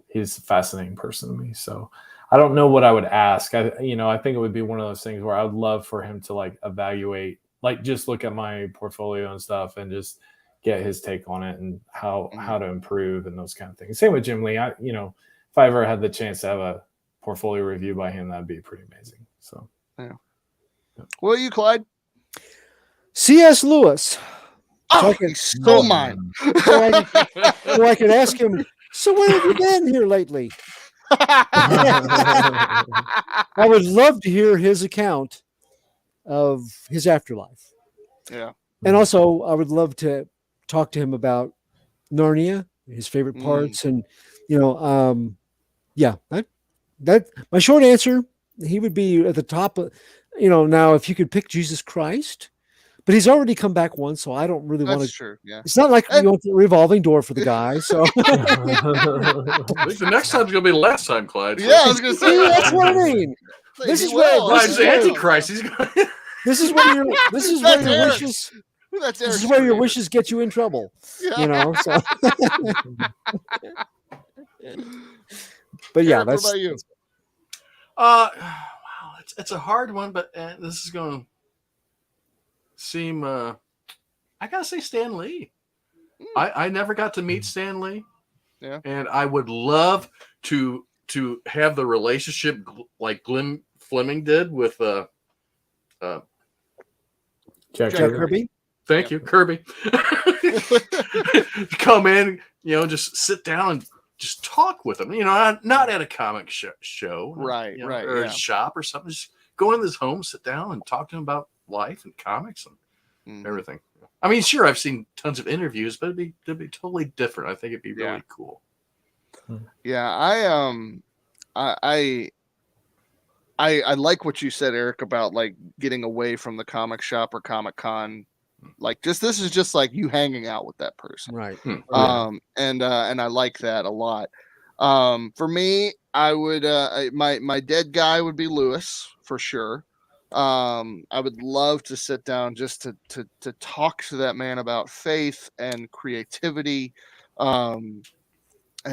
he's a fascinating person to me. So I don't know what I would ask. I think it would be one of those things where I would love for him to like evaluate, like just look at my portfolio and stuff and just get his take on it and how to improve and those kind of things. Same with Jim Lee. If I ever had the chance to have a portfolio review by him, that'd be pretty amazing. So, yeah. Well, you, Clyde? C.S. Lewis. Oh, can- he's still mine. So I could ask him, so where have you been here lately? I would love to hear his account of his afterlife. Yeah. And also, I would love to talk to him about Narnia, his favorite Mm. parts. And, that my short answer, he would be at the top of, now if you could pick Jesus Christ, but he's already come back once, so I don't really want That's to. true. Yeah. It's not like And- we want the revolving door for the guy. So I think the next time's gonna be the last time, Clyde. Yeah, I was gonna say see, that's what I mean. This is where- Clyde's the Antichrist. He's gonna... This is where your That's wishes. That's This is Eric's where your creator. wishes get you in trouble. Yeah. So. But yeah, Eric, what that's about you? Wow, it's a hard one, but this is going to seem. I gotta say, Stan Lee. I never got to meet Stan Lee. Yeah. And I would love to have the relationship like Glenn Fleming did with Jack Jack Kirby. Kirby. thank you, Kirby. Come in, just sit down and just talk with him. Not at a comic show, Right, right, or yeah. a shop or something. Just go into his home, sit down, and talk to him about life and comics and Mm. everything. I mean, sure, I've seen tons of interviews, but it'd be totally different. I think it'd be really Yeah. cool. Yeah, I like what you said, Eric, about like getting away from the comic shop or Comic Con. Like this is just like you hanging out with that person. Right. And I like that a lot. For me, I would my dead guy would be Lewis for sure. I would love to sit down just to talk to that man about faith and creativity. And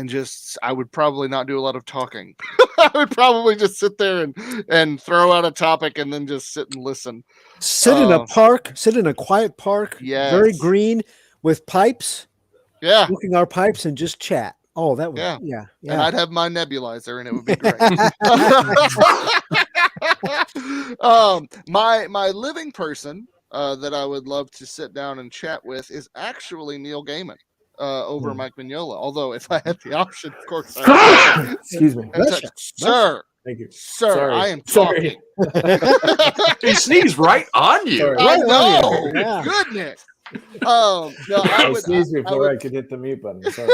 just I would probably not do a lot of talking. I would probably just sit there and throw out a topic and then just sit and listen. Sit in a park. Sit in a quiet park. Yes. Very green with pipes. Yeah. Smoking our pipes and just chat. Oh, that would. Yeah. Yeah. And I'd have my nebulizer and it would be great. My living person that I would love to sit down and chat with is actually Neil Gaiman over Mike Mignola. Although if I had the option, of course, I would. Excuse me. And such, sir, Thank you. sir, Sorry. I am Sorry. talking. He sneezed right on you. Sorry. I Right know. on you. Yeah. Goodness. No, I I would. sneezed I before would- I could hit the mute button. Sorry.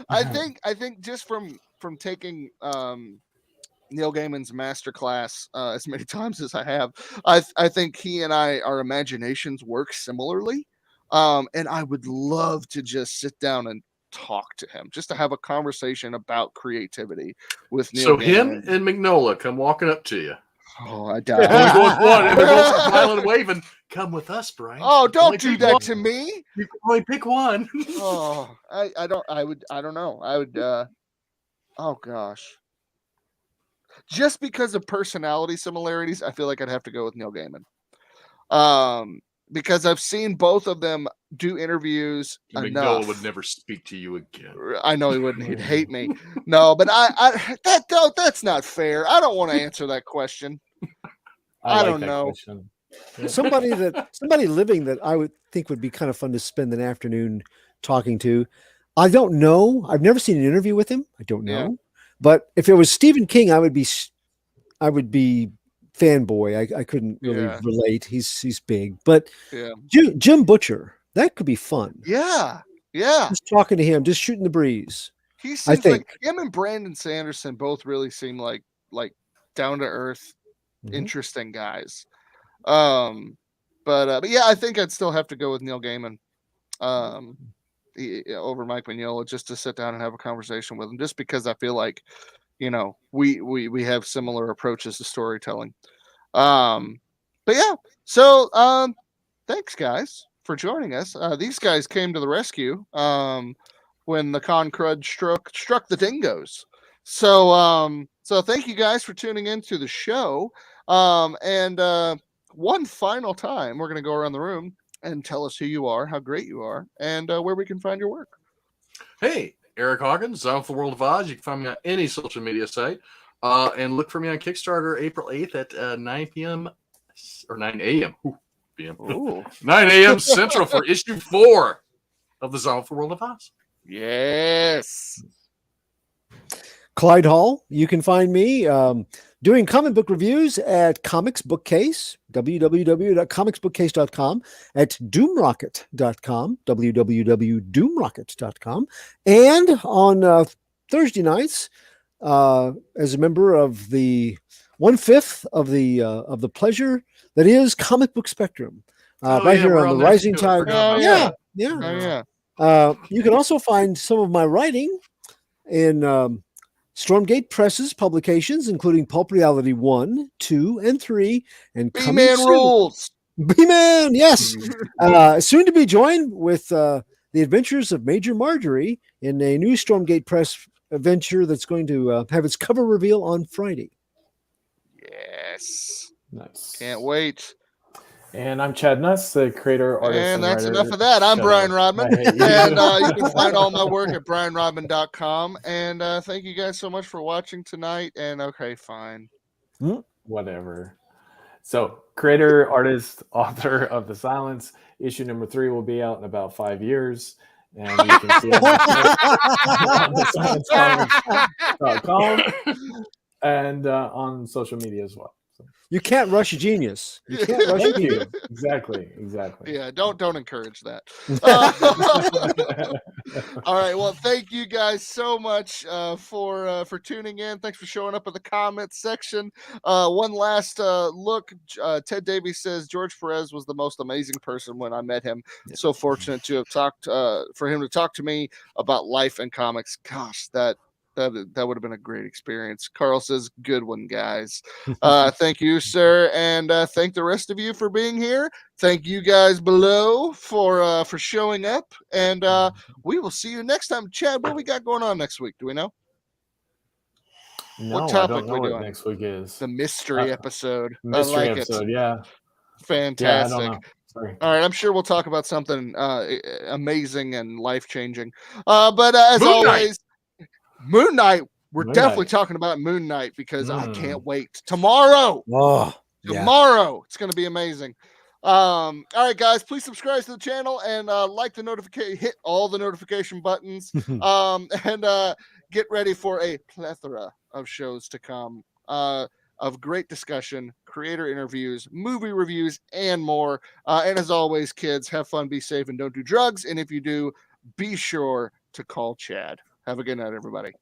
I think just from taking Neil Gaiman's masterclass as many times as I have, I think he and our imaginations work similarly, and I would love to just sit down and talk to him, just to have a conversation about creativity with Neil. So Gaiman. him and Mignola come walking up to you. Oh, I Only died. goes one, and they're both smiling and waving. Come with us, Brian. Oh, don't Only do pick that one. to me. You can only pick one. Oh, I don't know. I would oh gosh. Just because of personality similarities, I feel like I'd have to go with Neil Gaiman. Because I've seen both of them do interviews Mignola enough. would never speak to you again. I know he wouldn't. He'd hate me. No, but that's not fair. I don't want to answer that question. I like don't that know. question. somebody living that I would think would be kind of fun to spend an afternoon talking to. I don't know. I've never seen an interview with him. I don't know. Yeah. But if it was Stephen King, I would be fanboy. I couldn't really Yeah. relate. He's big, but Yeah. Jim Butcher, that could be fun. Yeah. Yeah. Just talking to him, just shooting the breeze. He seems think. like him and Brandon Sanderson both really seem like down to earth, Mhm. interesting guys. But yeah, I think I'd still have to go with Neil Gaiman over Mike Mignola, just to sit down and have a conversation with him, just because I feel like we have similar approaches to storytelling. But yeah, so thanks guys for joining us. These guys came to the rescue when the con crud struck the dingoes. So thank you guys for tuning in to the show. And one final time, we're going to go around the room and tell us who you are, how great you are, and where we can find your work. Hey, Eric Hawkins, Zone for the World of Oz. You can find me on any social media site. And look for me on Kickstarter April 8th at 9 p.m. or 9 a.m. p.m. Ooh. 9 a.m. Central for issue 4 of the Zombie World of Oz. Yes. Clyde Hall. You can find me doing comic book reviews at Comics Bookcase, www.comicsbookcase.com, at doomrocket.com, www.doomrocket.com, and on Thursday nights, as a member of the 1/5 of the pleasure that is Comic Book Spectrum, right here we're on the there Rising too. I Tide. forgot about Yeah, that. yeah. Oh, yeah. You can also find some of my writing in Stormgate Press's publications, including Pulp Reality 1, 2, and 3, and coming B-Man soon. rules. B-Man, yes. Soon to be joined with the adventures of Major Marjorie in a new Stormgate Press adventure that's going to have its cover reveal on Friday. Yes. Nice. Can't wait. And I'm Chad Nuss, the creator, artist, And that's writer. enough of that. I'm Shut Brian up. Rodman. I hate you. And you can find all my work at brianrodman.com. And thank you guys so much for watching tonight. And okay, fine. Whatever. So, creator, artist, author of The Silence. Issue number 3 will be out in about 5 years. And you can see it on thesilencecomics.com and on social media as well. So, You can't rush a genius. You can't rush a thank you. genius. Exactly. Yeah, don't encourage that. All right. Well, thank you guys so much for tuning in. Thanks for showing up in the comments section. One last look. Ted Davies says George Perez was the most amazing person when I met him. Yeah. So fortunate to have talked for him to talk to me about life and comics. Gosh, that would have been a great experience. Carl says, good one, guys. Thank you, sir. And thank the rest of you for being here. Thank you guys below for showing up. And we will see you next time. Chad, what we got going on next week? Do we know? No, What I topic don't know we what doing? next week is. The mystery episode. Mystery I like episode, it. yeah. Fantastic. Yeah, I don't know. Sorry. All right, I'm sure we'll talk about something amazing and life-changing. But as Moon Knight. always, Moon Knight. We're Moon definitely Knight. talking about Moon Knight because I can't wait. Tomorrow. Oh, yeah. Tomorrow. It's going to be amazing. All right, guys, please subscribe to the channel and like the notification, hit all the notification buttons, and get ready for a plethora of shows to come. Of great discussion, creator interviews, movie reviews, and more. And as always, kids, have fun, be safe, and don't do drugs. And if you do, be sure to call Chad. Have a good night, everybody.